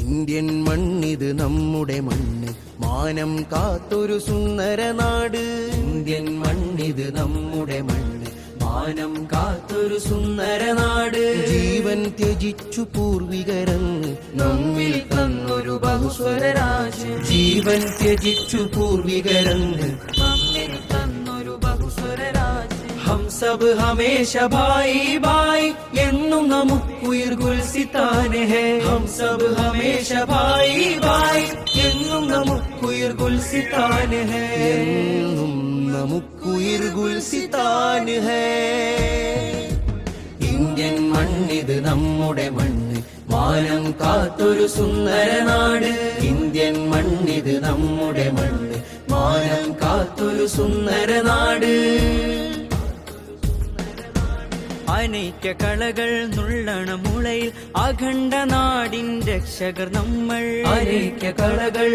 Indian മണ്ണിത് നമ്മുടെ മണ്ണ്, മാനം കാത്തൊരു സുന്ദര നാട്. ഇന്ത്യൻ മണ്ണിത് നമ്മുടെ മണ്ണ്, മാനം കാത്തൊരു സുന്ദര നാട്. ജീവൻ ത്യജിച്ചു പൂർവികരങ്ങ് നമ്മിൽ തന്നൊരു ബഹുസ്വര രാജ്യം. ജീവൻ ത്യജിച്ചു പൂർവികരങ്ങ് നമ്മിൽ തന്നൊരു ബഹുസ്വര രാജ്യം. ഹം സബ് ഹമേശ ഭായി ഭായി എന്നും നമുക്കുയിർ ഗുൽസിത്താൻ ഹേ. ഹം സബ് ഹമേശ ഭായി ഭായി എന്നും നമുക്കുയിർ ഗുൽസിത്താൻ ഹേ. എന്നും നമുക്കുയിർ ഗുൽസിത്താൻ ഹേ. ഇന്ത്യൻ മണ്ണിത് നമ്മുടെ മണ്ണ്, മാനം കാത്തൊരു സുന്ദര നാട്. ഇന്ത്യൻ മണ്ണിത് നമ്മുടെ മണ്ണ്, മാനം കാത്തൊരു സുന്ദര നാട്. അനൈക്യ കളകൾ നുള്ളണ മുളയിൽ അഖണ്ഡ നാടിൻ രക്ഷകർ നമ്മൾ. അനൈക്യ കളകൾ